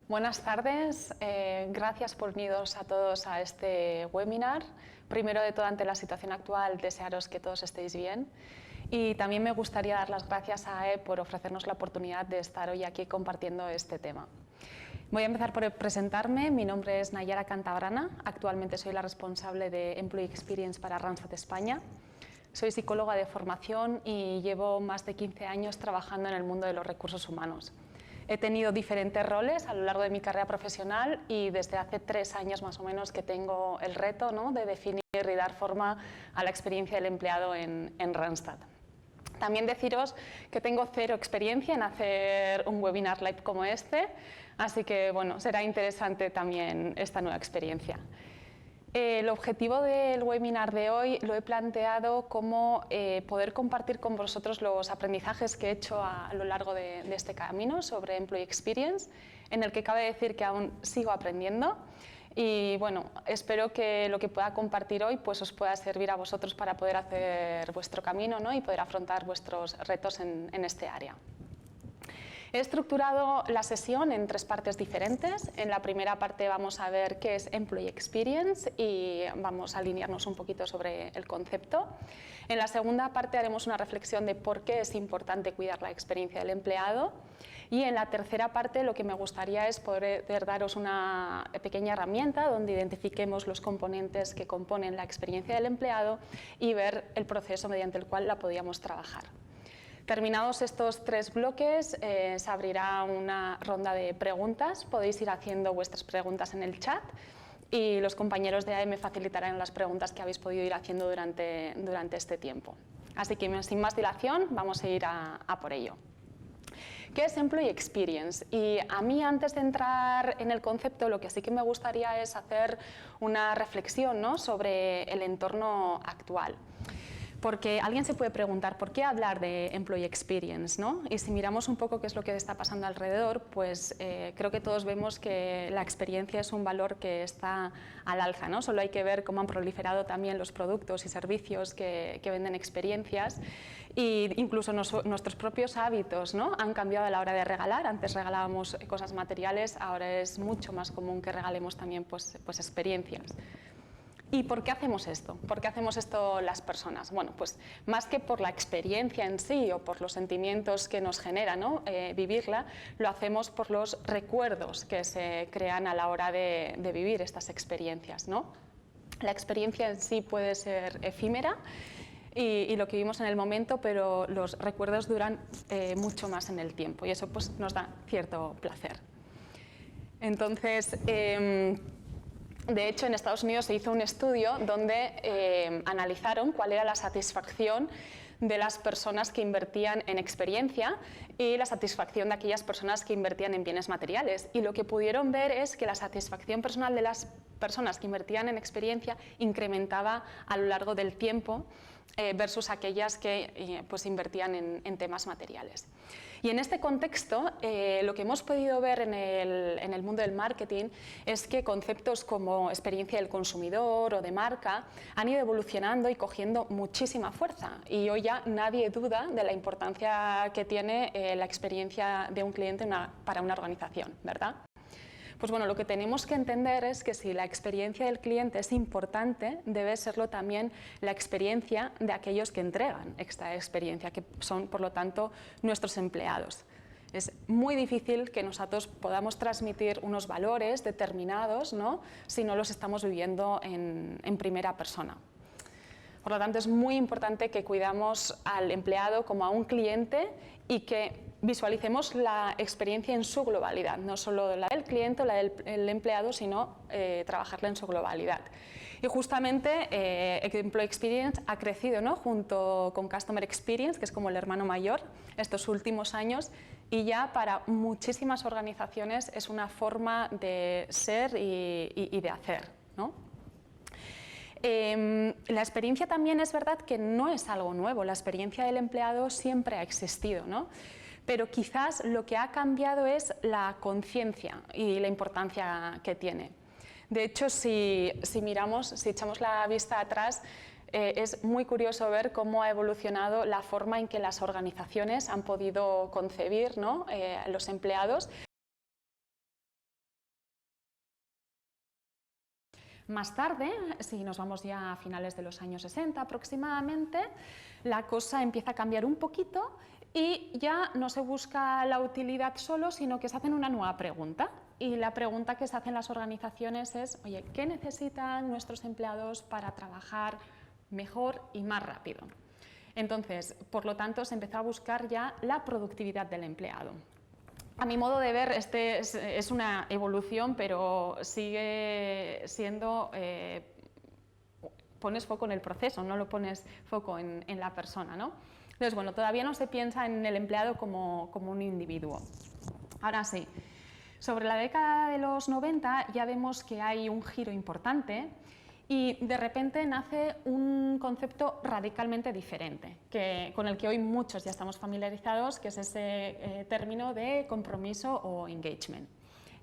Buenas tardes, gracias por uniros a todos a este webinar. Primero de todo, ante la situación actual, desearos que todos estéis bien. Y también me gustaría dar las gracias a AE por ofrecernos la oportunidad de estar hoy aquí compartiendo este tema. Voy a empezar por presentarme. Mi nombre es Nayara Cantabrana. Actualmente soy la responsable de Employee Experience para Randstad España. Soy psicóloga de formación y llevo más de 15 años trabajando en el mundo de los recursos humanos. He tenido diferentes roles a lo largo de mi carrera profesional y desde hace 3 años más o menos que tengo el reto, ¿no?, de definir y dar forma a la experiencia del empleado en Randstad. También deciros que tengo 0 experiencia en hacer un webinar live como este, así que bueno, será interesante también esta nueva experiencia. El objetivo del webinar de hoy lo he planteado como poder compartir con vosotros los aprendizajes que he hecho a lo largo de este camino sobre Employee Experience, en el que cabe decir que aún sigo aprendiendo. Y bueno, espero que lo que pueda compartir hoy pues os pueda servir a vosotros para poder hacer vuestro camino, ¿no?, y poder afrontar vuestros retos en este área. He estructurado la sesión en 3 partes diferentes. En la primera parte vamos a ver qué es Employee Experience y vamos a alinearnos un poquito sobre el concepto. En la segunda parte haremos una reflexión de por qué es importante cuidar la experiencia del empleado. Y en la tercera parte lo que me gustaría es poder daros una pequeña herramienta donde identifiquemos los componentes que componen la experiencia del empleado y ver el proceso mediante el cual la podíamos trabajar. Terminados estos 3 bloques, se abrirá una ronda de preguntas. Podéis ir haciendo vuestras preguntas en el chat y los compañeros de AE me facilitarán las preguntas que habéis podido ir haciendo durante este tiempo. Así que sin más dilación, vamos a ir a por ello. ¿Qué es Employee Experience? Y a mí, antes de entrar en el concepto, lo que sí que me gustaría es hacer una reflexión, ¿no?, sobre el entorno actual. Porque alguien se puede preguntar, ¿por qué hablar de Employee Experience, ¿no? Y si miramos un poco qué es lo que está pasando alrededor, pues creo que todos vemos que la experiencia es un valor que está al alza, ¿no? Solo hay que ver cómo han proliferado también los productos y servicios que venden experiencias, e incluso nuestros propios hábitos, ¿no?, han cambiado a la hora de regalar. Antes regalábamos cosas materiales, ahora es mucho más común que regalemos también pues experiencias. ¿Y por qué hacemos esto? ¿Por qué hacemos esto las personas? Bueno, pues más que por la experiencia en sí o por los sentimientos que nos genera, ¿no?, vivirla, lo hacemos por los recuerdos que se crean a la hora de vivir estas experiencias, ¿no? La experiencia en sí puede ser efímera y lo que vivimos en el momento, pero los recuerdos duran mucho más en el tiempo y eso pues nos da cierto placer. Entonces, de hecho, en Estados Unidos se hizo un estudio donde analizaron cuál era la satisfacción de las personas que invertían en experiencia y la satisfacción de aquellas personas que invertían en bienes materiales. Y lo que pudieron ver es que la satisfacción personal de las personas que invertían en experiencia incrementaba a lo largo del tiempo versus aquellas que pues invertían en temas materiales. Y en este contexto, lo que hemos podido ver en el mundo del marketing es que conceptos como experiencia del consumidor o de marca han ido evolucionando y cogiendo muchísima fuerza. Y hoy ya nadie duda de la importancia que tiene la experiencia de un cliente para una organización, ¿verdad? Pues bueno, lo que tenemos que entender es que si la experiencia del cliente es importante, debe serlo también la experiencia de aquellos que entregan esta experiencia, que son, por lo tanto, nuestros empleados. Es muy difícil que nosotros podamos transmitir unos valores determinados, ¿no?, si no los estamos viviendo en primera persona. Por lo tanto, es muy importante que cuidamos al empleado como a un cliente y que visualicemos la experiencia en su globalidad, no solo la del cliente o la del empleado, sino trabajarla en su globalidad. Y justamente Employee Experience ha crecido, ¿no?, junto con Customer Experience, que es como el hermano mayor, estos últimos años, y ya para muchísimas organizaciones es una forma de ser y de hacer, ¿no? La experiencia también es verdad que no es algo nuevo, la experiencia del empleado siempre ha existido, ¿no? Pero quizás lo que ha cambiado es la conciencia y la importancia que tiene. De hecho, si echamos la vista atrás, es muy curioso ver cómo ha evolucionado la forma en que las organizaciones han podido concebir, ¿no?, los empleados Más tarde, si nos vamos ya a finales de los años 60 aproximadamente, la cosa empieza a cambiar un poquito y ya no se busca la utilidad solo, sino que se hacen una nueva pregunta. Y la pregunta que se hacen las organizaciones es, oye, ¿qué necesitan nuestros empleados para trabajar mejor y más rápido? Entonces, por lo tanto, se empezó a buscar ya la productividad del empleado. A mi modo de ver, este es una evolución, pero sigue siendo, pones foco en el proceso, no lo pones foco en la persona, ¿no? Entonces, bueno, todavía no se piensa en el empleado como un individuo. Ahora sí, sobre la década de los 90 ya vemos que hay un giro importante y de repente nace un concepto radicalmente diferente, con el que hoy muchos ya estamos familiarizados, que es ese término de compromiso o engagement.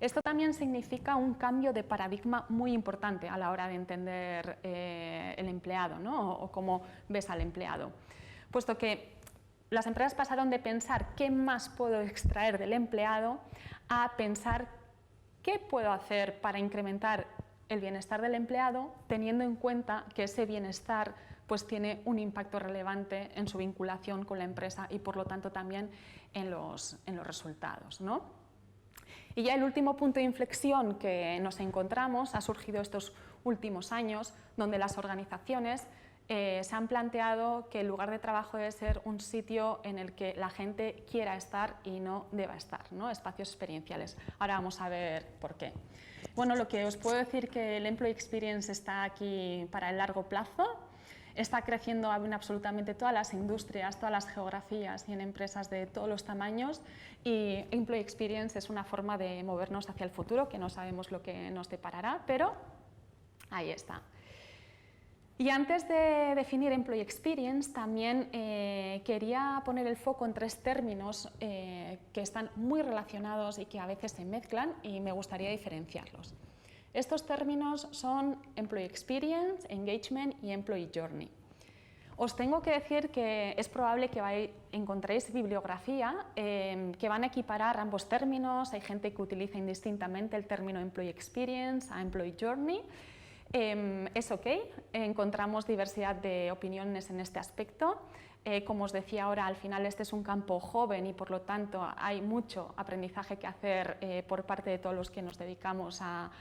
Esto también significa un cambio de paradigma muy importante a la hora de entender el empleado, ¿no? o cómo ves al empleado, puesto que las empresas pasaron de pensar qué más puedo extraer del empleado a pensar qué puedo hacer para incrementar el bienestar del empleado, teniendo en cuenta que ese bienestar pues, tiene un impacto relevante en su vinculación con la empresa y por lo tanto también en los resultados, ¿no? Y ya el último punto de inflexión que nos encontramos ha surgido estos últimos años, donde las organizaciones se han planteado que el lugar de trabajo debe ser un sitio en el que la gente quiera estar y no deba estar, ¿no? Espacios experienciales. Ahora vamos a ver por qué. Bueno, lo que os puedo decir que el Employee Experience está aquí para el largo plazo, está creciendo en absolutamente todas las industrias, todas las geografías y en empresas de todos los tamaños, y Employee Experience es una forma de movernos hacia el futuro, que no sabemos lo que nos deparará, pero ahí está. Y antes de definir Employee Experience, también quería poner el foco en tres términos que están muy relacionados y que a veces se mezclan y me gustaría diferenciarlos. Estos términos son Employee Experience, Engagement y Employee Journey. Os tengo que decir que es probable que encontréis bibliografía que van a equiparar ambos términos. Hay gente que utiliza indistintamente el término Employee Experience a Employee Journey. Es ok, encontramos diversidad de opiniones en este aspecto. Como os decía ahora, al final este es un campo joven y por lo tanto hay mucho aprendizaje que hacer por parte de todos los que nos dedicamos a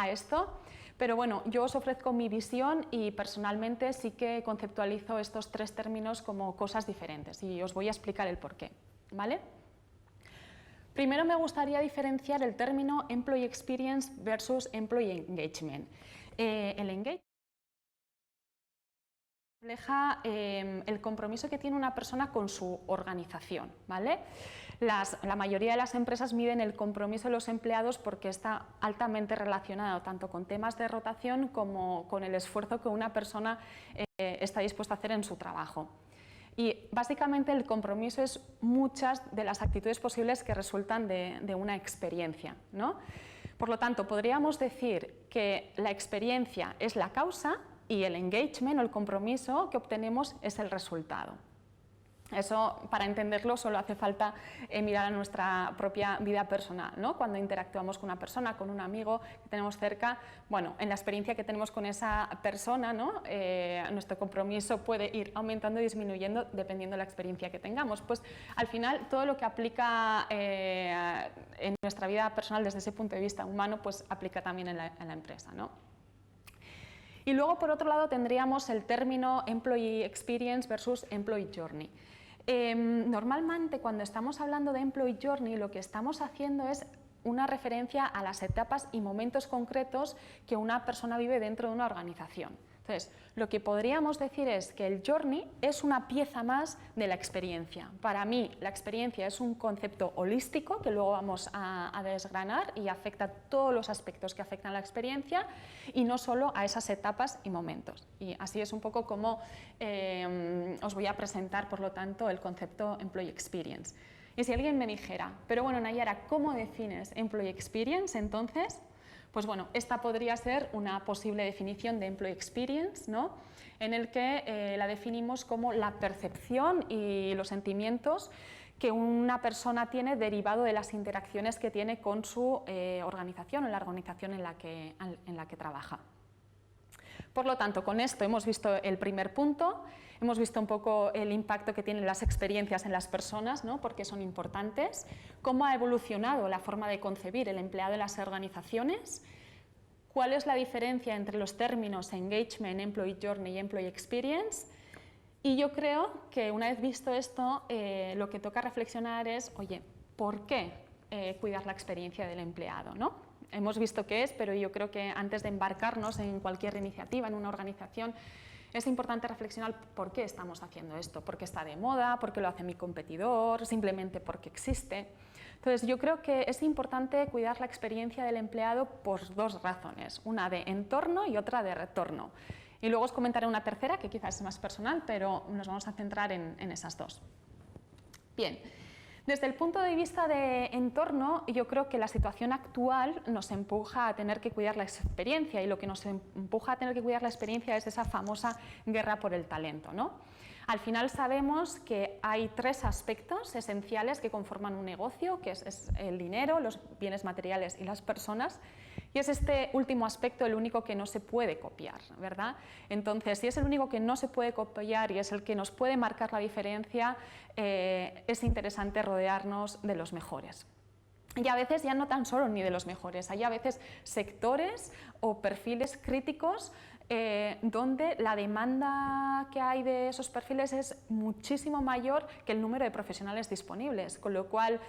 esto. Pero bueno, yo os ofrezco mi visión y personalmente sí que conceptualizo estos tres términos como cosas diferentes y os voy a explicar el porqué, ¿vale? Primero me gustaría diferenciar el término Employee Experience versus Employee Engagement. El engagement refleja el compromiso que tiene una persona con su organización, ¿vale? La mayoría de las empresas miden el compromiso de los empleados porque está altamente relacionado tanto con temas de rotación como con el esfuerzo que una persona está dispuesta a hacer en su trabajo. Y básicamente el compromiso es muchas de las actitudes posibles que resultan de una experiencia, ¿no? Por lo tanto, podríamos decir que la experiencia es la causa y el engagement o el compromiso que obtenemos es el resultado. Eso, para entenderlo, solo hace falta mirar a nuestra propia vida personal, ¿no? Cuando interactuamos con una persona, con un amigo que tenemos cerca, bueno, en la experiencia que tenemos con esa persona, ¿no? Nuestro compromiso puede ir aumentando y disminuyendo dependiendo de la experiencia que tengamos. Pues al final todo lo que aplica en nuestra vida personal desde ese punto de vista humano, pues aplica también en la empresa, ¿no? Y luego, por otro lado, tendríamos el término Employee Experience versus Employee Journey. Normalmente, cuando estamos hablando de Employee Journey, lo que estamos haciendo es una referencia a las etapas y momentos concretos que una persona vive dentro de una organización. Entonces, lo que podríamos decir es que el journey es una pieza más de la experiencia. Para mí, la experiencia es un concepto holístico que luego vamos a desgranar y afecta a todos los aspectos que afectan a la experiencia y no solo a esas etapas y momentos. Y así es un poco como os voy a presentar, por lo tanto, el concepto Employee Experience. Y si alguien me dijera, pero bueno, Nayara, ¿cómo defines Employee Experience entonces? Pues bueno, esta podría ser una posible definición de Employee Experience, ¿no? En el que la definimos como la percepción y los sentimientos que una persona tiene derivado de las interacciones que tiene con su organización o la organización en la que trabaja. Por lo tanto, con esto hemos visto el primer punto, hemos visto un poco el impacto que tienen las experiencias en las personas, ¿no? Porque son importantes, cómo ha evolucionado la forma de concebir el empleado en las organizaciones, cuál es la diferencia entre los términos engagement, employee journey y employee experience. Y yo creo que una vez visto esto, lo que toca reflexionar es, oye, ¿por qué cuidar la experiencia del empleado, ¿no? Hemos visto qué es, pero yo creo que antes de embarcarnos en cualquier iniciativa, en una organización, es importante reflexionar por qué estamos haciendo esto, por qué está de moda, por qué lo hace mi competidor, simplemente porque existe. Entonces, yo creo que es importante cuidar la experiencia del empleado por dos razones, una de entorno y otra de retorno. Y luego os comentaré una tercera, que quizás es más personal, pero nos vamos a centrar en esas dos. Bien. Desde el punto de vista de entorno, yo creo que la situación actual nos empuja a tener que cuidar la experiencia, y lo que nos empuja a tener que cuidar la experiencia es esa famosa guerra por el talento, ¿no? Al final sabemos que hay tres aspectos esenciales que conforman un negocio, que es el dinero, los bienes materiales y las personas, y es este último aspecto el único que no se puede copiar, ¿verdad? Entonces, si es el único que no se puede copiar y es el que nos puede marcar la diferencia, es interesante rodearnos de los mejores. Y a veces ya no tan solo ni de los mejores, hay a veces sectores o perfiles críticos donde la demanda que hay de esos perfiles es muchísimo mayor que el número de profesionales disponibles, con lo cual,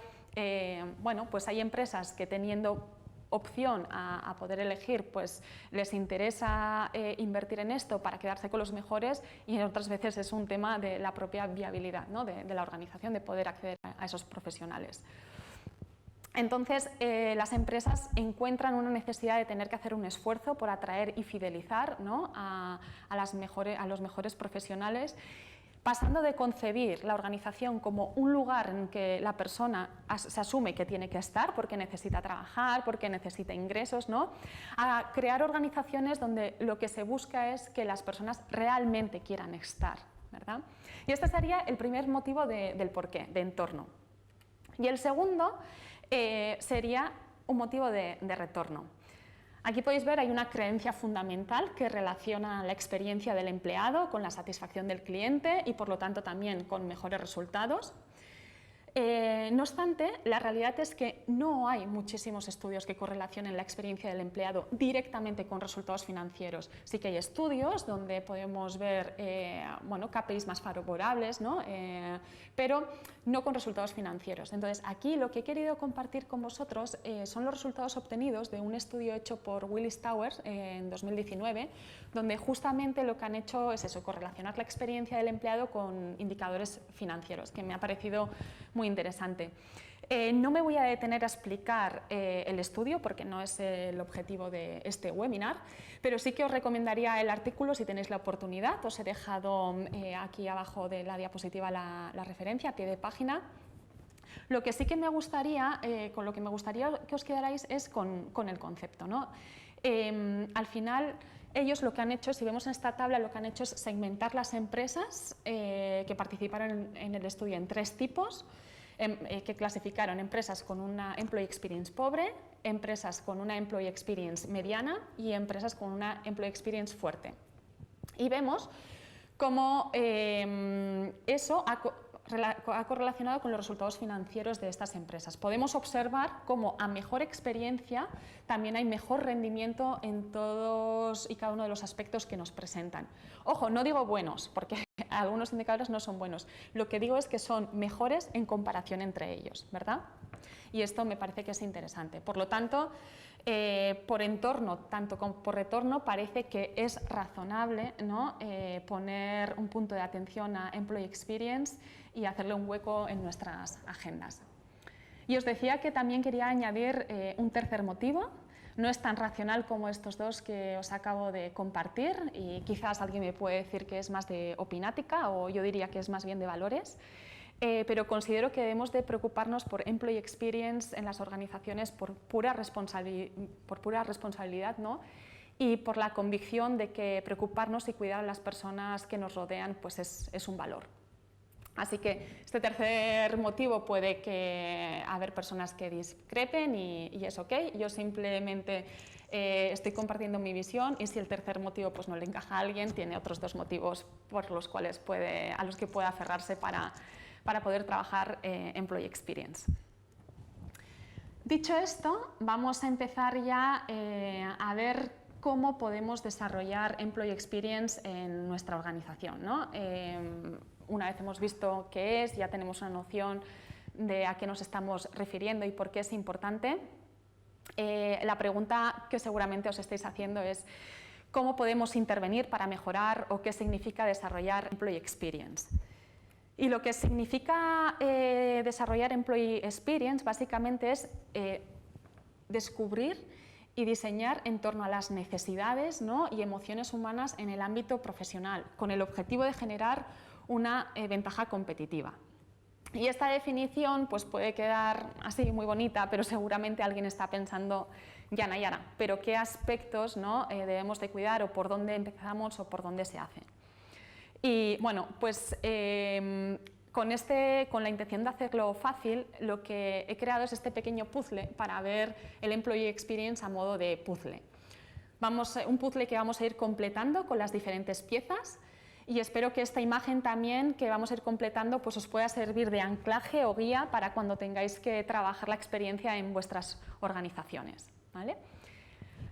bueno, pues hay empresas que teniendo opción a poder elegir, pues les interesa invertir en esto para quedarse con los mejores, y en otras veces es un tema de la propia viabilidad, ¿no? de la organización, de poder acceder a esos profesionales. Entonces, las empresas encuentran una necesidad de tener que hacer un esfuerzo por atraer y fidelizar, ¿no? a los mejores profesionales, pasando de concebir la organización como un lugar en que la persona se asume que tiene que estar porque necesita trabajar, porque necesita ingresos, ¿no? A crear organizaciones donde lo que se busca es que las personas realmente quieran estar, ¿verdad? Y este sería el primer motivo del porqué, de entorno. Y el segundo sería un motivo de retorno. Aquí podéis ver, hay una creencia fundamental que relaciona la experiencia del empleado con la satisfacción del cliente y por lo tanto también con mejores resultados. No obstante, la realidad es que no hay muchísimos estudios que correlacionen la experiencia del empleado directamente con resultados financieros. Sí que hay estudios donde podemos ver bueno, KPIs más favorables, ¿no? Pero no con resultados financieros. Entonces, aquí lo que he querido compartir con vosotros son los resultados obtenidos de un estudio hecho por Willis Towers en 2019, donde justamente lo que han hecho es eso, correlacionar la experiencia del empleado con indicadores financieros, que me ha parecido muy interesante. No me voy a detener a explicar el estudio porque no es el objetivo de este webinar, pero sí que os recomendaría el artículo si tenéis la oportunidad. Os he dejado aquí abajo de la diapositiva la referencia a pie de página. Lo que sí que me gustaría, con lo que me gustaría que os quedarais es con el concepto, ¿no? Al final, ellos lo que han hecho, si vemos en esta tabla, lo que han hecho es segmentar las empresas que participaron en el estudio en tres tipos, que clasificaron empresas con una Employee Experience pobre, empresas con una Employee Experience mediana y empresas con una Employee Experience fuerte. Y vemos cómo eso ha correlacionado con los resultados financieros de estas empresas. Podemos observar cómo a mejor experiencia también hay mejor rendimiento en todos y cada uno de los aspectos que nos presentan. Ojo, no digo buenos, porque algunos indicadores no son buenos. Lo que digo es que son mejores en comparación entre ellos, ¿verdad? Y esto me parece que es interesante. Por lo tanto, por entorno, tanto como por retorno, parece que es razonable, ¿no? Poner un punto de atención a Employee Experience y hacerle un hueco en nuestras agendas. Y os decía que también quería añadir un tercer motivo. No es tan racional como estos dos que os acabo de compartir y quizás alguien me puede decir que es más de opinática o yo diría que es más bien de valores. Pero considero que debemos de preocuparnos por Employee Experience en las organizaciones por pura responsabilidad, ¿no? Y por la convicción de que preocuparnos y cuidar a las personas que nos rodean pues es un valor. Así que este tercer motivo puede que haber personas que discrepen y es ok. Yo simplemente estoy compartiendo mi visión y si el tercer motivo pues, no le encaja a alguien, tiene otros dos motivos por los cuales a los que puede aferrarse para poder trabajar Employee Experience. Dicho esto, vamos a empezar ya a ver cómo podemos desarrollar Employee Experience en nuestra organización, ¿no? Una vez hemos visto qué es, ya tenemos una noción de a qué nos estamos refiriendo y por qué es importante. La pregunta que seguramente os estáis haciendo es ¿cómo podemos intervenir para mejorar o qué significa desarrollar Employee Experience? Y lo que significa desarrollar Employee Experience básicamente es descubrir y diseñar en torno a las necesidades, ¿no? y emociones humanas en el ámbito profesional, con el objetivo de generar una ventaja competitiva. Y esta definición pues, puede quedar así muy bonita, pero seguramente alguien está pensando, Yara, pero ¿qué aspectos, ¿no? debemos de cuidar o por dónde empezamos o por dónde se hace? Y bueno, pues con la intención de hacerlo fácil, lo que he creado es este pequeño puzzle para ver el Employee Experience a modo de puzzle. Un puzzle que vamos a ir completando con las diferentes piezas y espero que esta imagen también que vamos a ir completando pues os pueda servir de anclaje o guía para cuando tengáis que trabajar la experiencia en vuestras organizaciones, ¿vale?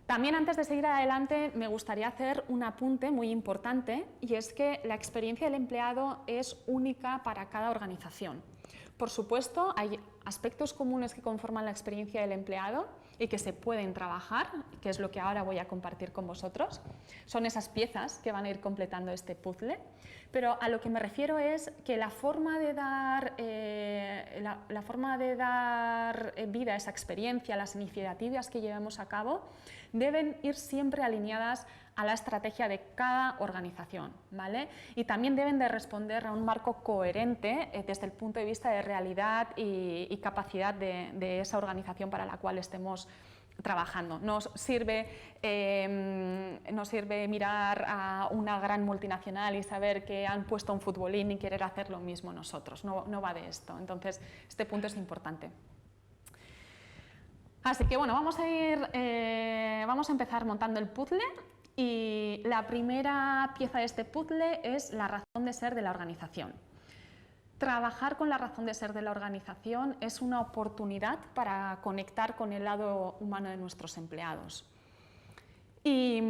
También antes de seguir adelante me gustaría hacer un apunte muy importante y es que la experiencia del empleado es única para cada organización. Por supuesto, hay aspectos comunes que conforman la experiencia del empleado y que se pueden trabajar, que es lo que ahora voy a compartir con vosotros. Son esas piezas que van a ir completando este puzzle, pero a lo que me refiero es que la forma de dar vida a esa experiencia, las iniciativas que llevemos a cabo, deben ir siempre alineadas a la estrategia de cada organización, ¿vale? Y también deben de responder a un marco coherente desde el punto de vista de realidad y capacidad de esa organización para la cual estemos trabajando. Nos sirve mirar a una gran multinacional y saber que han puesto un futbolín y querer hacer lo mismo nosotros, no va de esto. Entonces, este punto es importante. Así que bueno, vamos a empezar montando el puzzle y la primera pieza de este puzzle es la razón de ser de la organización. Trabajar con la razón de ser de la organización es una oportunidad para conectar con el lado humano de nuestros empleados. Y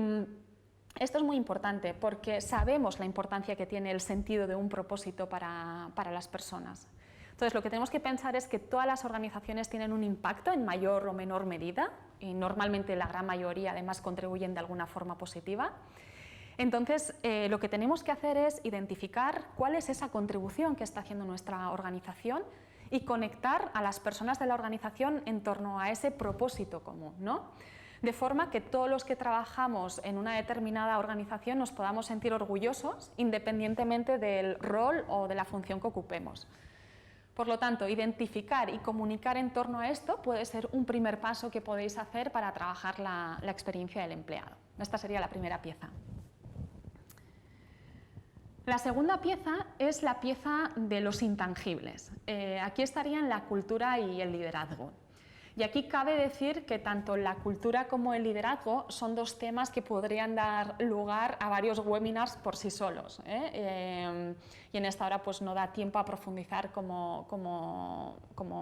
esto es muy importante porque sabemos la importancia que tiene el sentido de un propósito para las personas. Entonces, lo que tenemos que pensar es que todas las organizaciones tienen un impacto en mayor o menor medida y normalmente la gran mayoría además contribuyen de alguna forma positiva. Entonces, lo que tenemos que hacer es identificar cuál es esa contribución que está haciendo nuestra organización y conectar a las personas de la organización en torno a ese propósito común, ¿no? De forma que todos los que trabajamos en una determinada organización nos podamos sentir orgullosos independientemente del rol o de la función que ocupemos. Por lo tanto, identificar y comunicar en torno a esto puede ser un primer paso que podéis hacer para trabajar la experiencia del empleado. Esta sería la primera pieza. La segunda pieza es la pieza de los intangibles. Aquí estarían la cultura y el liderazgo. Y aquí cabe decir que tanto la cultura como el liderazgo son dos temas que podrían dar lugar a varios webinars por sí solos, y en esta hora pues no da tiempo a profundizar como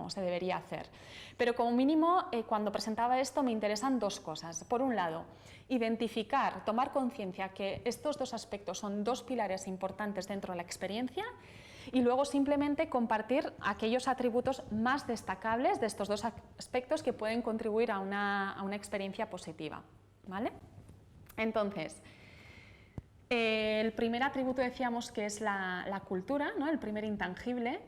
se debería hacer. Pero como mínimo, cuando presentaba esto me interesan dos cosas. Por un lado, identificar, tomar conciencia que estos dos aspectos son dos pilares importantes dentro de la experiencia y luego simplemente compartir aquellos atributos más destacables de estos dos aspectos que pueden contribuir a una experiencia positiva, ¿vale? Entonces, el primer atributo decíamos que es la cultura, ¿no? El primer intangible.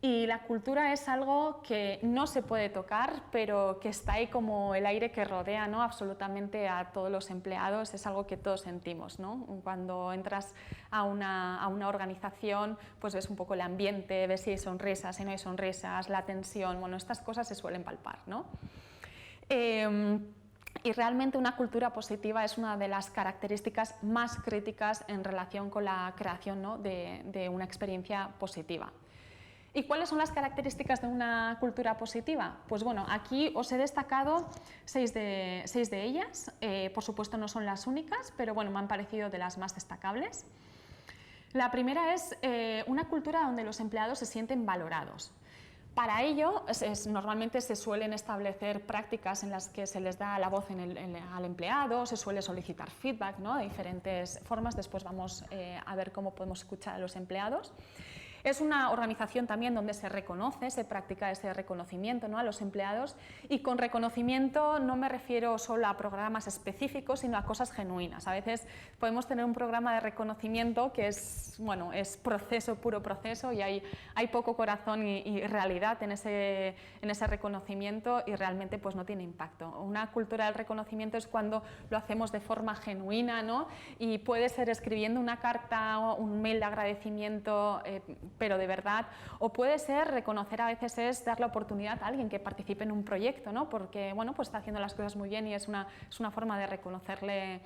Y la cultura es algo que no se puede tocar, pero que está ahí como el aire que rodea, ¿no? absolutamente a todos los empleados, es algo que todos sentimos, ¿no? Cuando entras a una organización, pues ves un poco el ambiente, ves si hay sonrisas, si no hay sonrisas, la tensión, bueno, estas cosas se suelen palpar, ¿no? Y realmente una cultura positiva es una de las características más críticas en relación con la creación, ¿no? de una experiencia positiva. ¿Y cuáles son las características de una cultura positiva? Pues bueno, aquí os he destacado seis de ellas. Por supuesto no son las únicas, pero bueno, me han parecido de las más destacables. La primera es una cultura donde los empleados se sienten valorados. Para ello, normalmente se suelen establecer prácticas en las que se les da la voz al empleado, se suele solicitar feedback, ¿no?, de diferentes formas. Después vamos a ver cómo podemos escuchar a los empleados. Es una organización también donde se reconoce, se practica ese reconocimiento, ¿no?, a los empleados, y con reconocimiento no me refiero solo a programas específicos, sino a cosas genuinas. A veces podemos tener un programa de reconocimiento que es, bueno, es proceso, puro proceso, y hay poco corazón y realidad en ese reconocimiento, y realmente pues no tiene impacto. Una cultura del reconocimiento es cuando lo hacemos de forma genuina, ¿no?, y puede ser escribiendo una carta o un mail de agradecimiento, pero de verdad, o puede ser reconocer, a veces es dar la oportunidad a alguien que participe en un proyecto, ¿no?, porque bueno, pues está haciendo las cosas muy bien y es una forma de reconocerle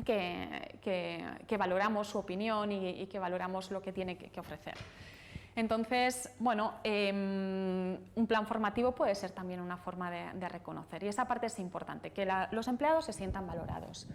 que valoramos su opinión y que valoramos lo que tiene que ofrecer. Entonces, bueno, un plan formativo puede ser también una forma de reconocer, y esa parte es importante, que los empleados se sientan valorados.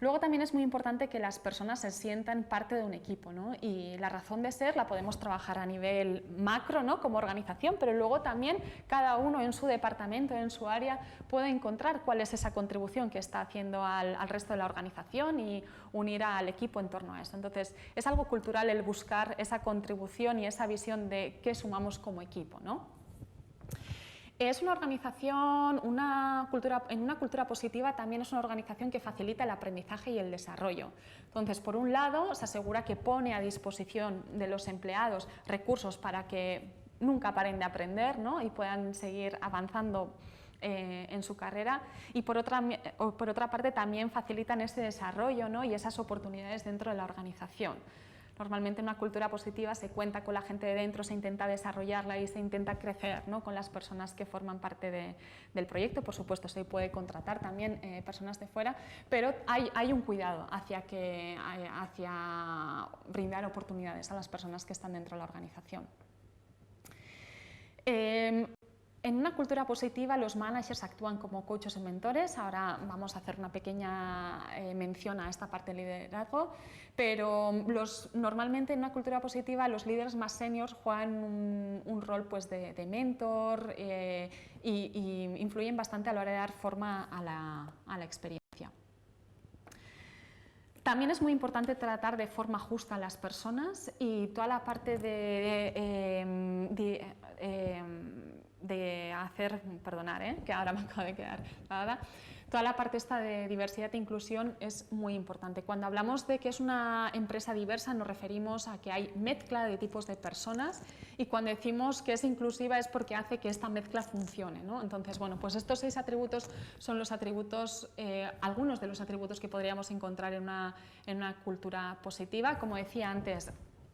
Luego también es muy importante que las personas se sientan parte de un equipo, ¿no?, y la razón de ser la podemos trabajar a nivel macro, ¿no?, como organización, pero luego también cada uno en su departamento, en su área, puede encontrar cuál es esa contribución que está haciendo al resto de la organización y unir al equipo en torno a eso. Entonces, es algo cultural el buscar esa contribución y esa visión de qué sumamos como equipo, ¿no? Es una organización, en una cultura positiva también es una organización que facilita el aprendizaje y el desarrollo. Entonces, por un lado, se asegura que pone a disposición de los empleados recursos para que nunca paren de aprender, ¿no?, y puedan seguir avanzando en su carrera, y por otra parte también facilitan ese desarrollo, ¿no?, y esas oportunidades dentro de la organización. Normalmente en una cultura positiva se cuenta con la gente de dentro, se intenta desarrollarla y se intenta crecer, ¿no?, con las personas que forman parte del proyecto. Por supuesto, se puede contratar también personas de fuera, pero hay un cuidado hacia brindar oportunidades a las personas que están dentro de la organización. En una cultura positiva los managers actúan como coaches y mentores. Ahora vamos a hacer una pequeña mención a esta parte del liderazgo, pero normalmente en una cultura positiva los líderes más seniors juegan un rol pues, de mentor y influyen bastante a la hora de dar forma a la experiencia. También es muy importante tratar de forma justa a las personas, y toda la parte de hacer, perdonar, que ahora me acabo de quedar parada, toda la parte esta de diversidad e inclusión es muy importante. Cuando hablamos de que es una empresa diversa nos referimos a que hay mezcla de tipos de personas, y cuando decimos que es inclusiva es porque hace que esta mezcla funcione, ¿no? Entonces, bueno, pues estos 6 atributos son los atributos, algunos de los atributos que podríamos encontrar en una cultura positiva. Como decía antes,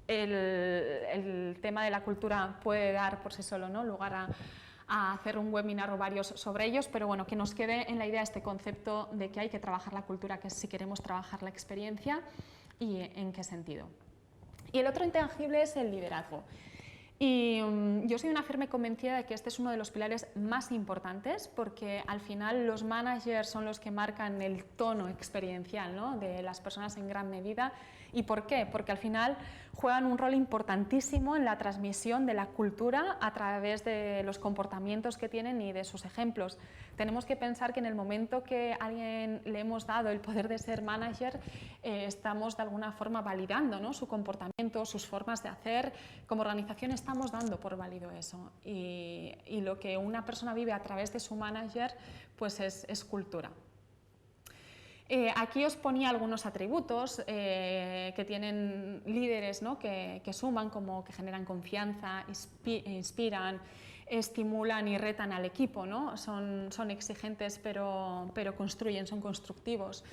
el tema de la cultura puede dar por sí solo, ¿no?, lugar a hacer un webinar o varios sobre ellos, pero bueno, que nos quede en la idea este concepto de que hay que trabajar la cultura, que si queremos trabajar la experiencia y en qué sentido. Y el otro intangible es el liderazgo. Y yo soy una firme convencida de que este es uno de los pilares más importantes, porque al final los managers son los que marcan el tono experiencial, ¿no?, de las personas en gran medida. ¿Y por qué? Porque al final juegan un rol importantísimo en la transmisión de la cultura a través de los comportamientos que tienen y de sus ejemplos. Tenemos que pensar que en el momento que a alguien le hemos dado el poder de ser manager, estamos de alguna forma validando, ¿no?, su comportamiento, sus formas de hacer. Como organización estamos dando por válido eso, y lo que una persona vive a través de su manager pues es cultura. Aquí os ponía algunos atributos que tienen líderes, ¿no?, que suman, como que generan confianza, inspiran, estimulan y retan al equipo, ¿no? Son exigentes pero construyen, son constructivos.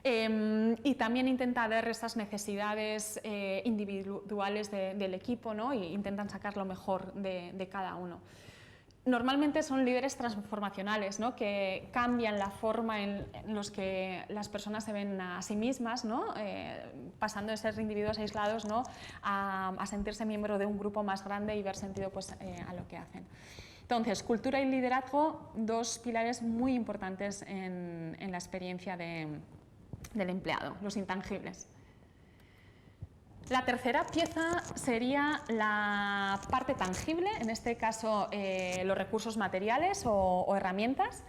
Y también intenta ver esas necesidades individuales del equipo, ¿no?, e intentan sacar lo mejor de cada uno. Normalmente son líderes transformacionales, ¿no? Que cambian la forma en los que las personas se ven a sí mismas, ¿no? Pasando de ser individuos aislados, ¿no? a sentirse miembro de un grupo más grande y ver sentido pues, a lo que hacen. Entonces, cultura y liderazgo, dos pilares muy importantes en la experiencia del empleado, los intangibles. La tercera pieza sería la parte tangible, en este caso los recursos materiales o herramientas.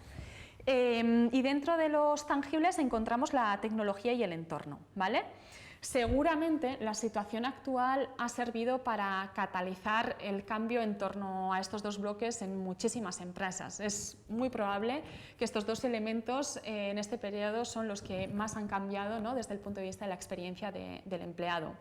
Y dentro de los tangibles encontramos la tecnología y el entorno, ¿vale? Seguramente la situación actual ha servido para catalizar el cambio en torno a estos dos bloques en muchísimas empresas. Es muy probable que estos dos elementos en este periodo son los que más han cambiado, ¿no? Desde el punto de vista de la experiencia del empleado.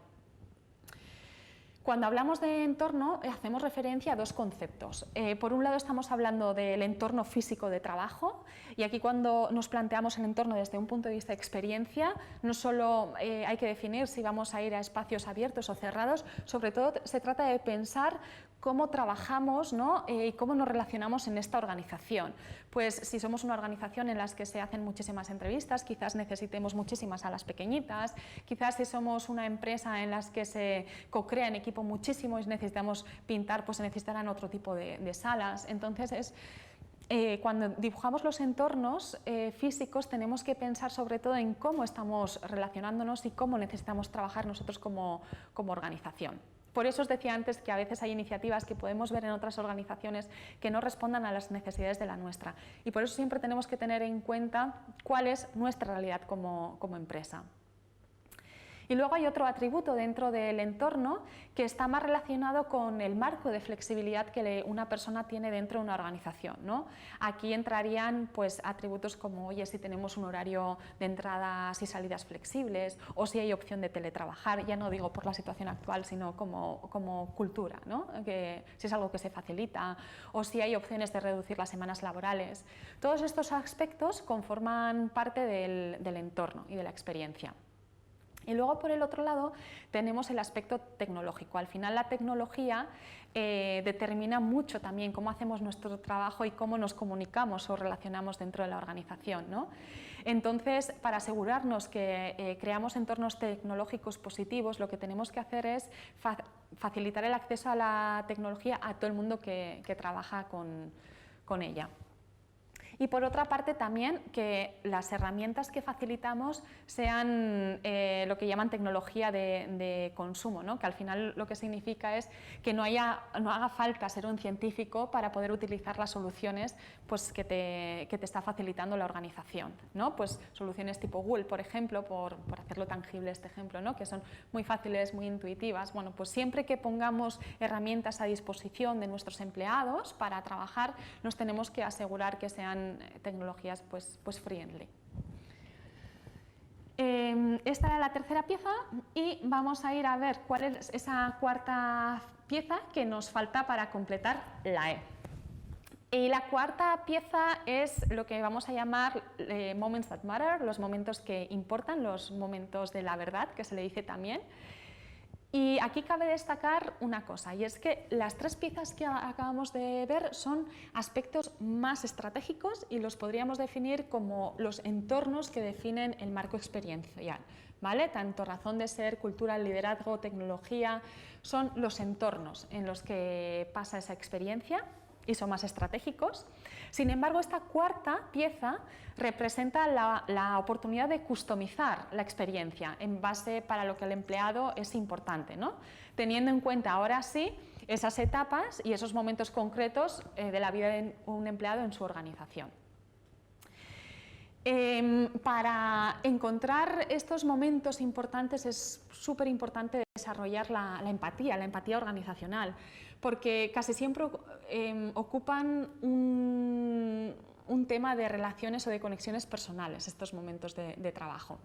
Cuando hablamos de entorno, hacemos referencia a dos conceptos. Por un lado estamos hablando del entorno físico de trabajo, y aquí cuando nos planteamos el entorno desde un punto de vista de experiencia, no solo hay que definir si vamos a ir a espacios abiertos o cerrados, sobre todo se trata de pensar cómo trabajamos, ¿no? Y cómo nos relacionamos en esta organización. Pues si somos una organización en la que se hacen muchísimas entrevistas, quizás necesitemos muchísimas salas pequeñitas, quizás si somos una empresa en la que se co-crea en equipo muchísimo y necesitamos pintar, pues se necesitarán otro tipo de salas. Entonces cuando dibujamos los entornos físicos tenemos que pensar sobre todo en cómo estamos relacionándonos y cómo necesitamos trabajar nosotros como organización. Por eso os decía antes que a veces hay iniciativas que podemos ver en otras organizaciones que no respondan a las necesidades de la nuestra, y por eso siempre tenemos que tener en cuenta cuál es nuestra realidad como empresa. Y luego hay otro atributo dentro del entorno que está más relacionado con el marco de flexibilidad que una persona tiene dentro de una organización, ¿no? Aquí entrarían pues, atributos como, oye, si tenemos un horario de entradas y salidas flexibles, o si hay opción de teletrabajar, ya no digo por la situación actual, sino como cultura, ¿no? Que si es algo que se facilita, o si hay opciones de reducir las semanas laborales. Todos estos aspectos conforman parte del entorno y de la experiencia. Y luego, por el otro lado, tenemos el aspecto tecnológico. Al final, la tecnología determina mucho también cómo hacemos nuestro trabajo y cómo nos comunicamos o relacionamos dentro de la organización, ¿no? Entonces, para asegurarnos que creamos entornos tecnológicos positivos, lo que tenemos que hacer es facilitar el acceso a la tecnología a todo el mundo que trabaja con ella. Y por otra parte también que las herramientas que facilitamos sean lo que llaman tecnología de consumo, ¿no? Que al final lo que significa es que no haga falta ser un científico para poder utilizar las soluciones pues, que te está facilitando la organización, ¿no? Pues soluciones tipo Google, por ejemplo, por hacerlo tangible este ejemplo, ¿no? Que son muy fáciles, muy intuitivas. Bueno, pues siempre que pongamos herramientas a disposición de nuestros empleados para trabajar, nos tenemos que asegurar que sean tecnologías pues friendly. Esta era la tercera pieza y vamos a ir a ver cuál es esa cuarta pieza que nos falta para completar la E. Y la cuarta pieza es lo que vamos a llamar moments that matter, los momentos que importan, los momentos de la verdad, que se le dice también. Y aquí cabe destacar una cosa, y es que las tres piezas que acabamos de ver son aspectos más estratégicos y los podríamos definir como los entornos que definen el marco experiencial, ¿vale? Tanto razón de ser, cultura, liderazgo, tecnología, son los entornos en los que pasa esa experiencia y son más estratégicos. Sin embargo, esta cuarta pieza representa la oportunidad de customizar la experiencia en base para lo que el empleado es importante, ¿no? Teniendo en cuenta ahora sí esas etapas y esos momentos concretos de la vida de un empleado en su organización. Para encontrar estos momentos importantes es súper importante desarrollar la empatía organizacional, porque casi siempre ocupan un tema de relaciones o de conexiones personales estos momentos de trabajo.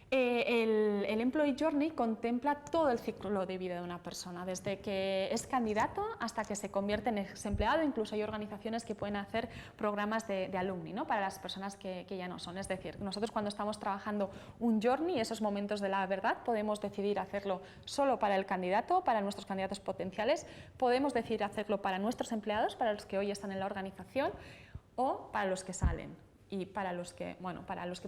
El Employee Journey contempla todo el ciclo de vida de una persona, desde que es candidato hasta que se convierte en desempleado. Incluso hay organizaciones que pueden hacer programas de alumni, ¿no?, para las personas que ya no son. Es decir, nosotros cuando estamos trabajando un Journey, esos momentos de la verdad, podemos decidir hacerlo solo para el candidato, para nuestros candidatos potenciales, podemos decidir hacerlo para nuestros empleados, para los que hoy están en la organización, o para los que salen y para los que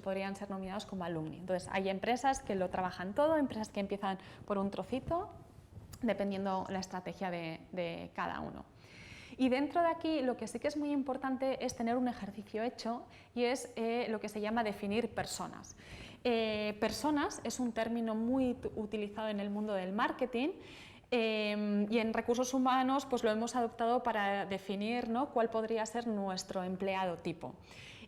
podrían ser nominados como alumni. Entonces, hay empresas que lo trabajan todo, empresas que empiezan por un trocito, dependiendo la estrategia de cada uno. Y dentro de aquí, lo que sí que es muy importante es tener un ejercicio hecho, y es lo que se llama definir personas. Personas es un término muy utilizado en el mundo del marketing, y en recursos humanos pues lo hemos adoptado para definir, ¿no?, cuál podría ser nuestro empleado tipo.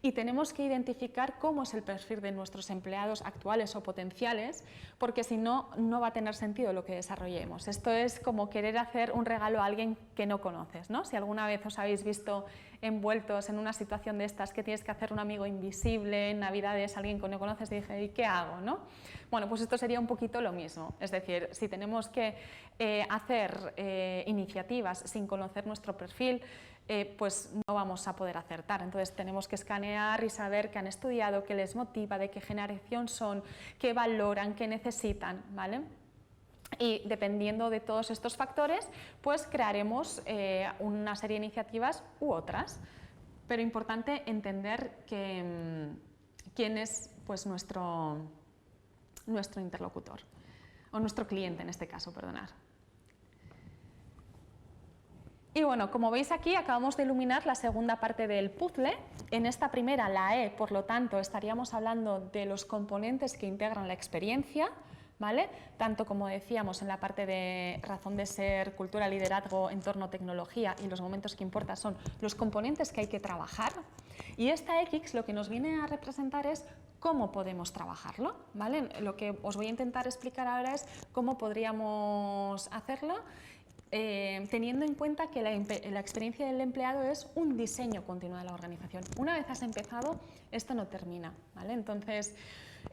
Y tenemos que identificar cómo es el perfil de nuestros empleados actuales o potenciales, porque si no, no va a tener sentido lo que desarrollemos. Esto es como querer hacer un regalo a alguien que no conoces, ¿no? Si alguna vez os habéis visto envueltos en una situación de estas, que tienes que hacer un amigo invisible en Navidades, alguien que no conoces, y dije, ¿y qué hago, no? Bueno, pues esto sería un poquito lo mismo. Es decir, si tenemos que hacer iniciativas sin conocer nuestro perfil, pues no vamos a poder acertar. Entonces tenemos que escanear y saber qué han estudiado, qué les motiva, de qué generación son, qué valoran, qué necesitan, ¿vale? Y dependiendo de todos estos factores, pues crearemos una serie de iniciativas u otras. Pero importante entender quién es pues nuestro interlocutor, o nuestro cliente en este caso, perdonad. Y bueno, como veis aquí, acabamos de iluminar la segunda parte del puzzle. En esta primera, la E, por lo tanto, estaríamos hablando de los componentes que integran la experiencia, ¿vale? Tanto como decíamos en la parte de razón de ser, cultura, liderazgo, entorno, tecnología, y los momentos que importan son los componentes que hay que trabajar. Y esta X lo que nos viene a representar es cómo podemos trabajarlo, ¿vale? Lo que os voy a intentar explicar ahora es cómo podríamos hacerlo, teniendo en cuenta que la experiencia del empleado es un diseño continuo de la organización. Una vez has empezado, esto no termina, ¿vale? Entonces,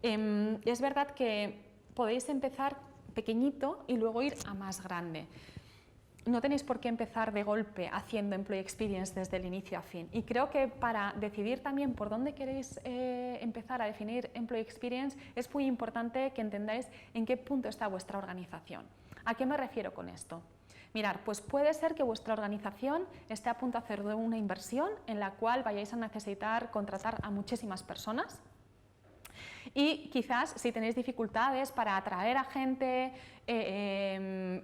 es verdad que podéis empezar pequeñito y luego ir a más grande. No tenéis por qué empezar de golpe haciendo Employee Experience desde el inicio a fin. Y creo que para decidir también por dónde queréis empezar a definir Employee Experience, es muy importante que entendáis en qué punto está vuestra organización. ¿A qué me refiero con esto? Mirad, pues puede ser que vuestra organización esté a punto de hacer una inversión en la cual vayáis a necesitar contratar a muchísimas personas. Y quizás si tenéis dificultades para atraer a gente,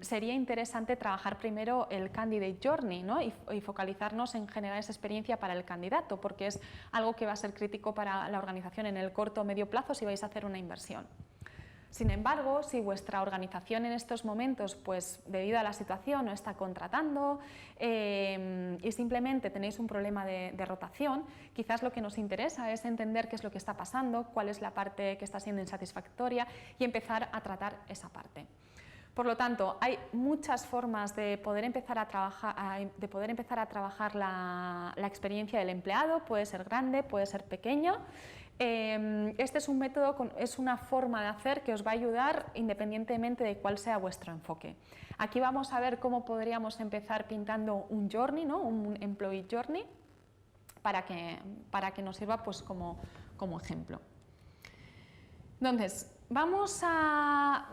sería interesante trabajar primero el Candidate Journey, ¿no? y focalizarnos en generar esa experiencia para el candidato, porque es algo que va a ser crítico para la organización en el corto o medio plazo si vais a hacer una inversión. Sin embargo, si vuestra organización en estos momentos, pues debido a la situación, no está contratando y simplemente tenéis un problema de rotación, quizás lo que nos interesa es entender qué es lo que está pasando, cuál es la parte que está siendo insatisfactoria y empezar a tratar esa parte. Por lo tanto, hay muchas formas de poder empezar a trabajar la experiencia del empleado. Puede ser grande, puede ser pequeño. Este es un método, es una forma de hacer que os va a ayudar independientemente de cuál sea vuestro enfoque. Aquí vamos a ver cómo podríamos empezar pintando un journey, ¿no? Un employee journey, para que nos sirva pues, como ejemplo. Entonces, vamos a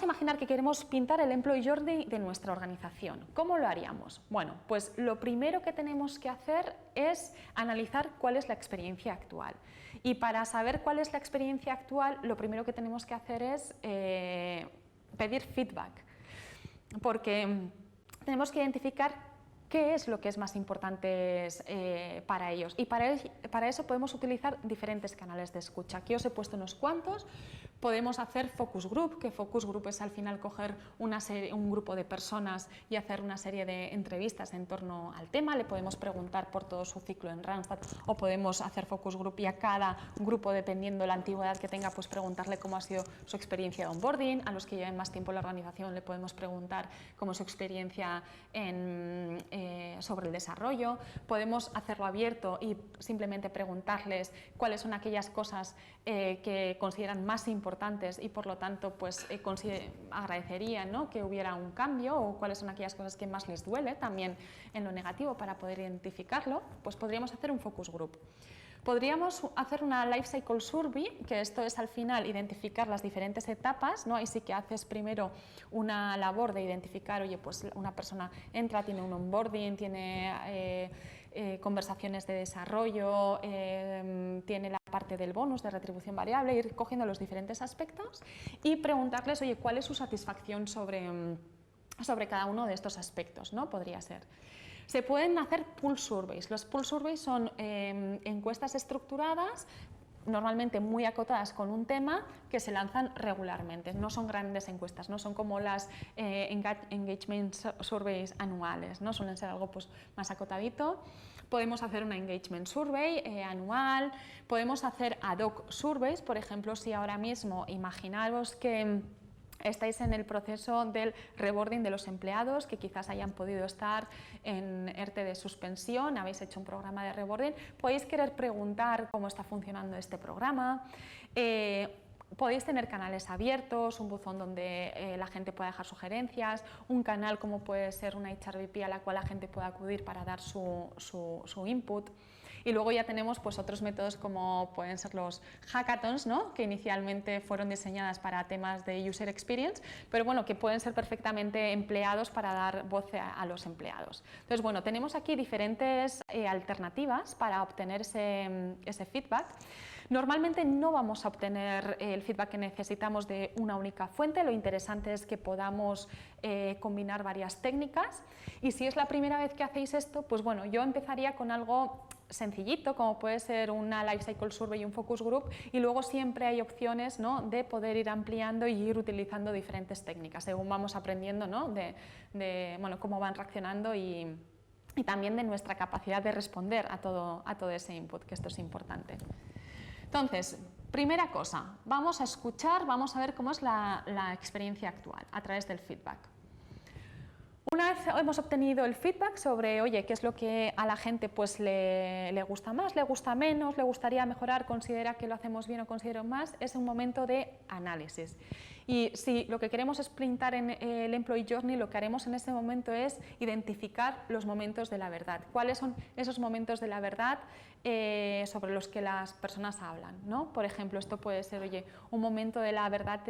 imaginar que queremos pintar el Employee Journey de nuestra organización. ¿Cómo lo haríamos? Bueno, pues lo primero que tenemos que hacer es analizar cuál es la experiencia actual. Y para saber cuál es la experiencia actual, lo primero que tenemos que hacer es pedir feedback, porque tenemos que identificar qué es lo que es más importante para ellos. Y para eso podemos utilizar diferentes canales de escucha. Aquí os he puesto unos cuantos. Podemos hacer focus group, que focus group es al final coger un grupo de personas y hacer una serie de entrevistas en torno al tema. Le podemos preguntar por todo su ciclo en Randstad, o podemos hacer focus group y a cada grupo, dependiendo la antigüedad que tenga, pues preguntarle cómo ha sido su experiencia de onboarding. A los que lleven más tiempo en la organización le podemos preguntar cómo es su experiencia en sobre el desarrollo, podemos hacerlo abierto y simplemente preguntarles cuáles son aquellas cosas que consideran más importantes y por lo tanto pues, agradecerían, ¿no?, que hubiera un cambio, o cuáles son aquellas cosas que más les duele también en lo negativo para poder identificarlo. Pues podríamos hacer un focus group. Podríamos hacer una life cycle survey, que esto es al final identificar las diferentes etapas, ¿no? Ahí sí que haces primero una labor de identificar, oye, pues una persona entra, tiene un onboarding, tiene conversaciones de desarrollo, tiene la parte del bonus de retribución variable, ir cogiendo los diferentes aspectos y preguntarles, oye, ¿cuál es su satisfacción sobre cada uno de estos aspectos, ¿no? Podría ser. Se pueden hacer pulse surveys. Los pulse surveys son encuestas estructuradas, normalmente muy acotadas con un tema, que se lanzan regularmente. No son grandes encuestas, no son como las engagement surveys anuales, ¿no? Suelen ser algo pues, más acotadito. Podemos hacer una engagement survey anual, podemos hacer ad hoc surveys, por ejemplo, si ahora mismo imaginaros que estáis en el proceso del reboarding de los empleados que quizás hayan podido estar en ERTE de suspensión, habéis hecho un programa de reboarding, podéis querer preguntar cómo está funcionando este programa, podéis tener canales abiertos, un buzón donde la gente pueda dejar sugerencias, un canal como puede ser una HRBP a la cual la gente pueda acudir para dar su input. Y luego ya tenemos pues, otros métodos como pueden ser los hackathons, ¿no?, que inicialmente fueron diseñadas para temas de user experience, pero bueno, que pueden ser perfectamente empleados para dar voz a los empleados. Entonces, bueno, tenemos aquí diferentes alternativas para obtener ese feedback. Normalmente no vamos a obtener el feedback que necesitamos de una única fuente, lo interesante es que podamos combinar varias técnicas, y si es la primera vez que hacéis esto, pues bueno, yo empezaría con algo sencillito, como puede ser una life cycle survey y un focus group, y luego siempre hay opciones, ¿no?, de poder ir ampliando y ir utilizando diferentes técnicas, según vamos aprendiendo, ¿no?, de bueno, cómo van reaccionando y también de nuestra capacidad de responder a todo ese input, que esto es importante. Entonces, primera cosa, vamos a escuchar, vamos a ver cómo es la experiencia actual a través del feedback. Una vez hemos obtenido el feedback sobre, oye, qué es lo que a la gente pues, le gusta más, le gusta menos, le gustaría mejorar, considera que lo hacemos bien o considero más, es un momento de análisis. Y si lo que queremos es pintar en el Employee Journey, lo que haremos en ese momento es identificar los momentos de la verdad. ¿Cuáles son esos momentos de la verdad sobre los que las personas hablan, ¿no? Por ejemplo, esto puede ser, oye, un momento de la verdad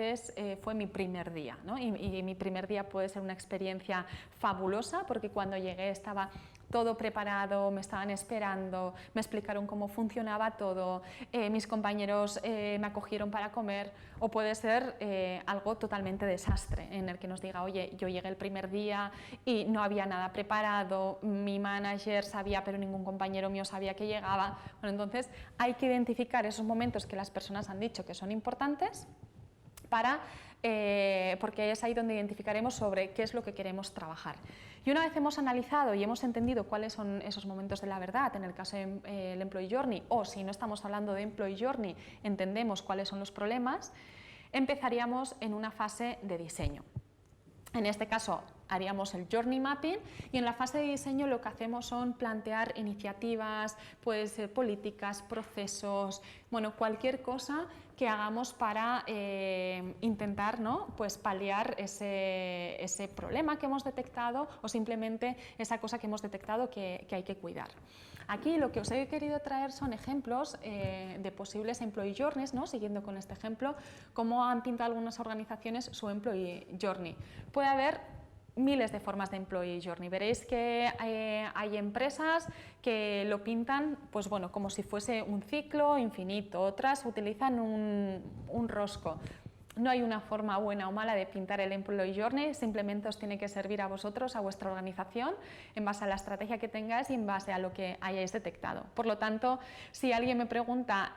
fue mi primer día, ¿no? Y mi primer día puede ser una experiencia fabulosa porque cuando llegué estaba todo preparado, me estaban esperando, me explicaron cómo funcionaba todo, mis compañeros me acogieron para comer, o puede ser algo totalmente desastre, en el que nos diga, oye, yo llegué el primer día y no había nada preparado, mi manager sabía pero ningún compañero mío sabía que llegaba. Bueno, entonces hay que identificar esos momentos que las personas han dicho que son importantes porque es ahí donde identificaremos sobre qué es lo que queremos trabajar. Y una vez hemos analizado y hemos entendido cuáles son esos momentos de la verdad, en el caso del Employee Journey, o si no estamos hablando de Employee Journey, entendemos cuáles son los problemas, empezaríamos en una fase de diseño. En este caso haríamos el Journey Mapping, y en la fase de diseño lo que hacemos son plantear iniciativas, puede ser políticas, procesos, bueno, cualquier cosa que hagamos para intentar, ¿no?, pues paliar ese problema que hemos detectado o simplemente esa cosa que hemos detectado que hay que cuidar. Aquí lo que os he querido traer son ejemplos de posibles Employee Journeys, ¿no?, siguiendo con este ejemplo, cómo han pintado algunas organizaciones su Employee Journey. Puede haber miles de formas de Employee Journey. Veréis que hay empresas que lo pintan pues bueno, como si fuese un ciclo infinito, otras utilizan un rosco. No hay una forma buena o mala de pintar el Employee Journey, simplemente os tiene que servir a vosotros, a vuestra organización, en base a la estrategia que tengáis y en base a lo que hayáis detectado. Por lo tanto, si alguien me pregunta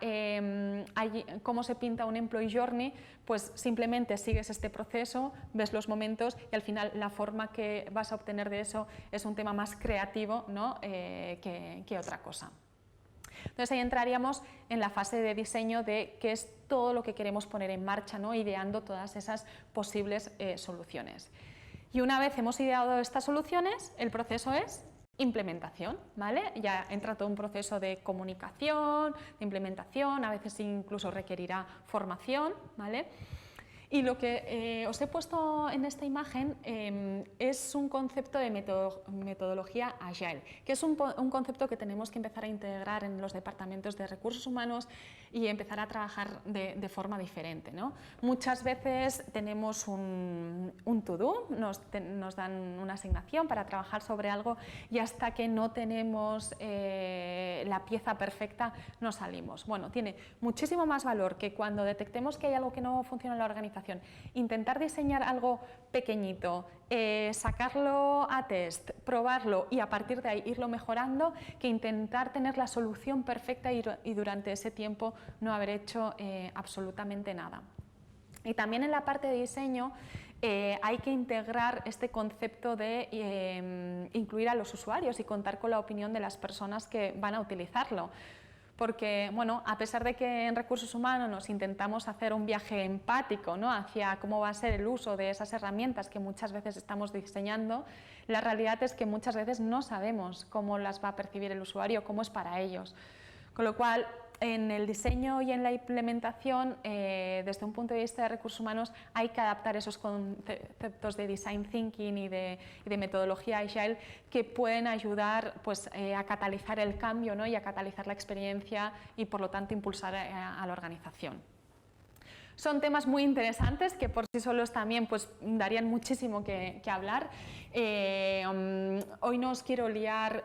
cómo se pinta un Employee Journey, pues simplemente sigues este proceso, ves los momentos y al final la forma que vas a obtener de eso es un tema más creativo, ¿no?, que otra cosa. Entonces ahí entraríamos en la fase de diseño de qué es todo lo que queremos poner en marcha, ¿no?, ideando todas esas posibles soluciones. Y una vez hemos ideado estas soluciones, el proceso es implementación, ¿vale? Ya entra todo un proceso de comunicación, de implementación, a veces incluso requerirá formación, ¿vale? Y lo que os he puesto en esta imagen es un concepto de metodología Agile, que es un concepto que tenemos que empezar a integrar en los departamentos de recursos humanos y empezar a trabajar de forma diferente, ¿no? Muchas veces tenemos un to-do, nos dan una asignación para trabajar sobre algo y hasta que no tenemos la pieza perfecta no salimos. Bueno, tiene muchísimo más valor que cuando detectemos que hay algo que no funciona en la organización, intentar diseñar algo pequeñito, sacarlo a test, probarlo y a partir de ahí irlo mejorando, que intentar tener la solución perfecta y durante ese tiempo no haber hecho absolutamente nada. Y también en la parte de diseño hay que integrar este concepto de incluir a los usuarios y contar con la opinión de las personas que van a utilizarlo. Porque, bueno, a pesar de que en recursos humanos nos intentamos hacer un viaje empático, ¿no?, hacia cómo va a ser el uso de esas herramientas que muchas veces estamos diseñando, la realidad es que muchas veces no sabemos cómo las va a percibir el usuario, cómo es para ellos. Con lo cual, en el diseño y en la implementación, desde un punto de vista de recursos humanos, hay que adaptar esos conceptos de design thinking y de metodología Agile que pueden ayudar, pues, a catalizar el cambio, ¿no?, y a catalizar la experiencia y, por lo tanto, impulsar a la organización. Son temas muy interesantes que por sí solos también, pues, darían muchísimo que hablar. Hoy no os quiero liar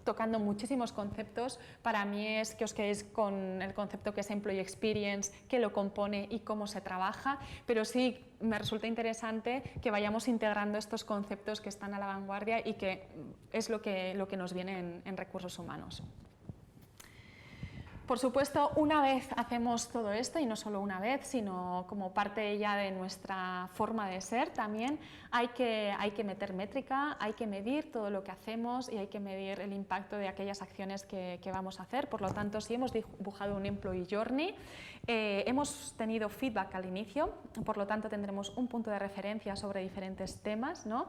tocando muchísimos conceptos. Para mí es que os quedéis con el concepto que es Employee Experience, qué lo compone y cómo se trabaja, pero sí me resulta interesante que vayamos integrando estos conceptos que están a la vanguardia y que es lo que nos viene en recursos humanos. Por supuesto, una vez hacemos todo esto, y no solo una vez, sino como parte ya de nuestra forma de ser también, hay que meter métrica, hay que medir todo lo que hacemos y hay que medir el impacto de aquellas acciones que vamos a hacer. Por lo tanto, si hemos dibujado un Employee Journey, hemos tenido feedback al inicio, por lo tanto tendremos un punto de referencia sobre diferentes temas, ¿no?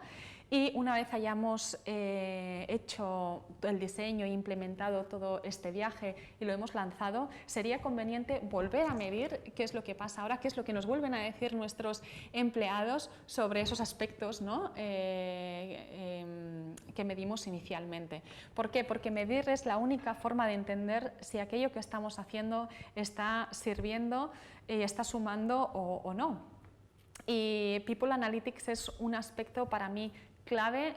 Y una vez hayamos hecho el diseño e implementado todo este viaje y lo hemos lanzado, sería conveniente volver a medir qué es lo que pasa ahora, qué es lo que nos vuelven a decir nuestros empleados sobre esos aspectos, ¿no?, que medimos inicialmente. ¿Por qué? Porque medir es la única forma de entender si aquello que estamos haciendo está sirviendo, está sumando o no. Y People Analytics es un aspecto para mí clave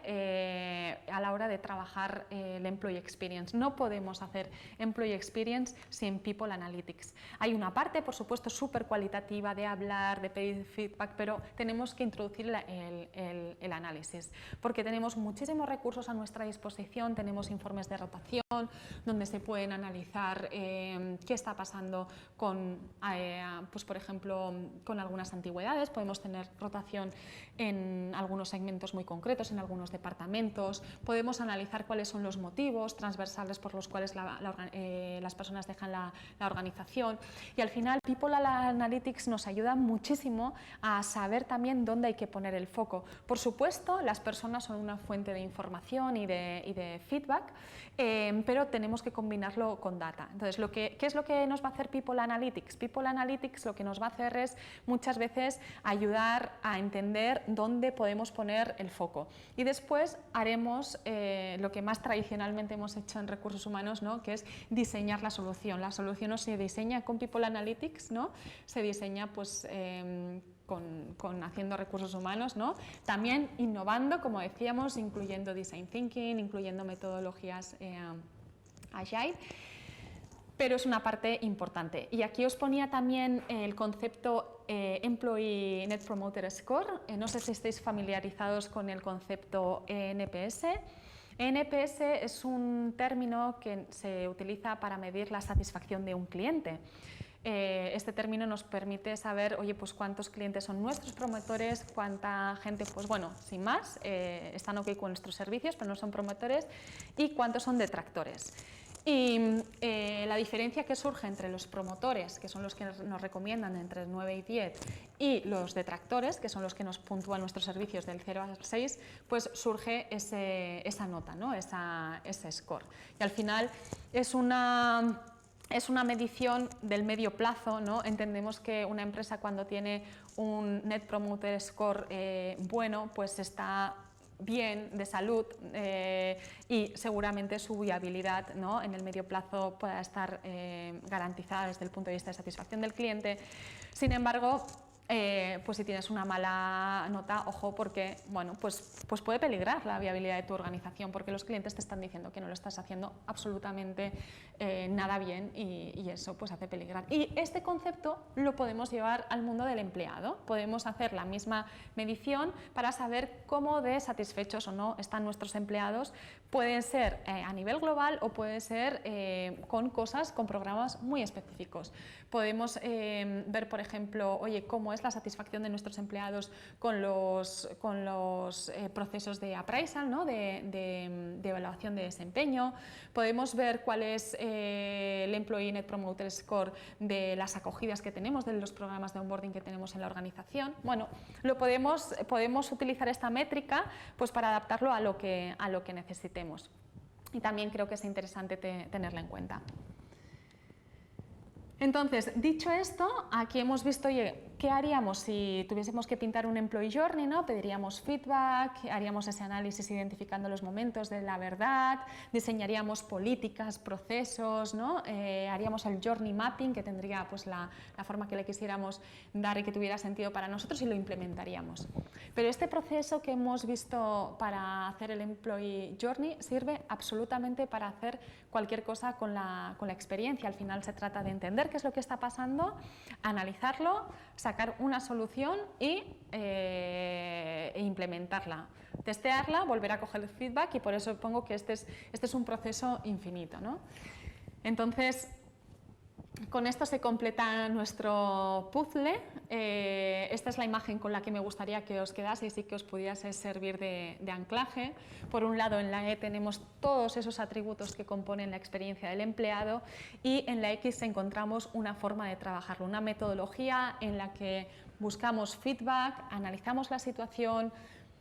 a la hora de trabajar el Employee Experience. No podemos hacer Employee Experience sin People Analytics. Hay una parte, por supuesto, súper cualitativa de hablar, de pedir feedback, pero tenemos que introducir el análisis, porque tenemos muchísimos recursos a nuestra disposición, tenemos informes de rotación, donde se pueden analizar qué está pasando con, pues, por ejemplo, con algunas antigüedades. Podemos tener rotación en algunos segmentos muy concretos, en algunos departamentos, podemos analizar cuáles son los motivos transversales por los cuales las personas dejan la organización, y al final People Analytics nos ayuda muchísimo a saber también dónde hay que poner el foco. Por supuesto, las personas son una fuente de información y de feedback, pero tenemos que combinarlo con data. Entonces, ¿qué es lo que nos va a hacer People Analytics? People Analytics lo que nos va a hacer es muchas veces ayudar a entender dónde podemos poner el foco. Y después haremos lo que más tradicionalmente hemos hecho en recursos humanos, ¿no?, que es diseñar la solución. La solución no se diseña con People Analytics, ¿no?, se diseña, pues, haciendo recursos humanos, ¿no?, también innovando, como decíamos, incluyendo Design Thinking, incluyendo metodologías Agile. Pero es una parte importante. Y aquí os ponía también el concepto Employee Net Promoter Score. No sé si estáis familiarizados con el concepto NPS. NPS es un término que se utiliza para medir la satisfacción de un cliente. Este término nos permite saber, oye, pues cuántos clientes son nuestros promotores, cuánta gente, pues bueno, sin más, están ok con nuestros servicios, pero no son promotores, y cuántos son detractores. Y la diferencia que surge entre los promotores, que son los que nos recomiendan entre 9 y 10, y los detractores, que son los que nos puntúan nuestros servicios del 0 al 6, pues surge esa nota, ¿no? ese score. Y al final es una medición del medio plazo, ¿no? Entendemos que una empresa cuando tiene un Net Promoter Score bueno, pues está bien de salud y seguramente su viabilidad, ¿no? en el medio plazo pueda estar garantizada desde el punto de vista de satisfacción del cliente. Sin embargo, pues si tienes una mala nota, ojo, porque bueno, pues puede peligrar la viabilidad de tu organización, porque los clientes te están diciendo que no lo estás haciendo absolutamente nada bien y eso pues hace peligrar. Y este concepto lo podemos llevar al mundo del empleado. Podemos hacer la misma medición para saber cómo de satisfechos o no están nuestros empleados. Pueden ser a nivel global o puede ser con programas muy específicos. Podemos ver, por ejemplo, oye, cómo es la satisfacción de nuestros empleados con los procesos de appraisal, ¿no? de evaluación de desempeño. Podemos ver cuál es el Employee Net Promoter Score de las acogidas que tenemos, de los programas de onboarding que tenemos en la organización. Bueno, podemos utilizar esta métrica pues, para adaptarlo a lo que necesitemos. Y también creo que es interesante tenerla en cuenta. Entonces, dicho esto, aquí hemos visto, oye, ¿qué haríamos si tuviésemos que pintar un Employee Journey, ¿no? Pediríamos feedback, haríamos ese análisis identificando los momentos de la verdad, diseñaríamos políticas, procesos, ¿no? Haríamos el Journey Mapping, que tendría pues, la forma que le quisiéramos dar y que tuviera sentido para nosotros, y lo implementaríamos. Pero este proceso que hemos visto para hacer el Employee Journey sirve absolutamente para hacer cualquier cosa con la experiencia. Al final se trata de entender qué es lo que está pasando, analizarlo, sacar una solución e implementarla, testearla, volver a coger el feedback, y por eso pongo que este es un proceso infinito, ¿no? Entonces, con esto se completa nuestro puzzle. Esta es la imagen con la que me gustaría que os quedaseis y que os pudiese servir de anclaje. Por un lado, en la E tenemos todos esos atributos que componen la experiencia del empleado, y en la X encontramos una forma de trabajarlo, una metodología en la que buscamos feedback, analizamos la situación,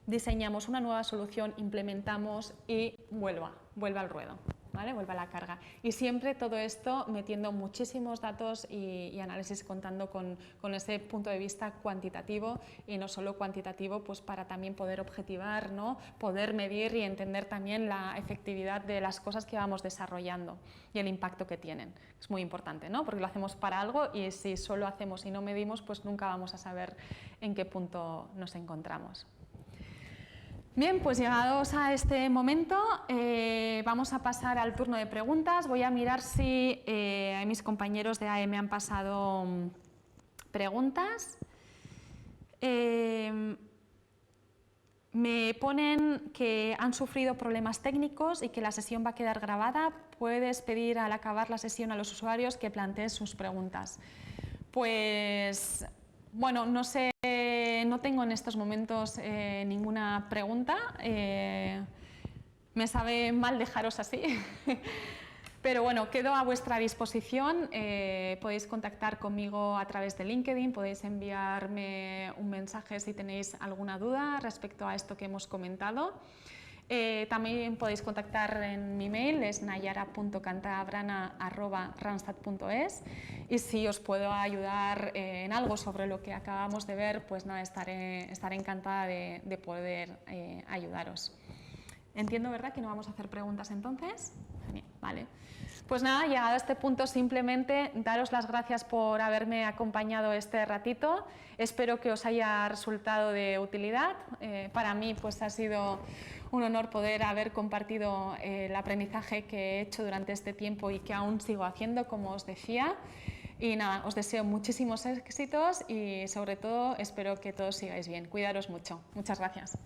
diseñamos una nueva solución, implementamos y vuelva al ruedo. ¿Vale? Vuelve a la carga. Y siempre todo esto metiendo muchísimos datos y análisis, contando con ese punto de vista cuantitativo, y no solo cuantitativo, pues para también poder objetivar, ¿no? Poder medir y entender también la efectividad de las cosas que vamos desarrollando y el impacto que tienen. Es muy importante, ¿no? Porque lo hacemos para algo, y si solo hacemos y no medimos, pues nunca vamos a saber en qué punto nos encontramos. Bien, pues llegados a este momento, vamos a pasar al turno de preguntas. Voy a mirar si mis compañeros de AE me han pasado preguntas. Me ponen que han sufrido problemas técnicos y que la sesión va a quedar grabada. Puedes pedir al acabar la sesión a los usuarios que planteen sus preguntas. Pues, bueno, no sé. No tengo en estos momentos ninguna pregunta. Me sabe mal dejaros así, pero bueno, quedo a vuestra disposición. Podéis contactar conmigo a través de LinkedIn, podéis enviarme un mensaje si tenéis alguna duda respecto a esto que hemos comentado. También podéis contactar en mi mail, es nayara.cantabrana@randstad.es, y si os puedo ayudar en algo sobre lo que acabamos de ver, pues nada, estaré encantada de poder ayudaros. Entiendo, ¿verdad?, que no vamos a hacer preguntas entonces. Bien, vale. Pues nada, llegado a este punto, simplemente daros las gracias por haberme acompañado este ratito. Espero que os haya resultado de utilidad. Para mí pues ha sido un honor poder haber compartido el aprendizaje que he hecho durante este tiempo y que aún sigo haciendo, como os decía. Y nada, os deseo muchísimos éxitos y sobre todo espero que todos sigáis bien. Cuidaros mucho. Muchas gracias.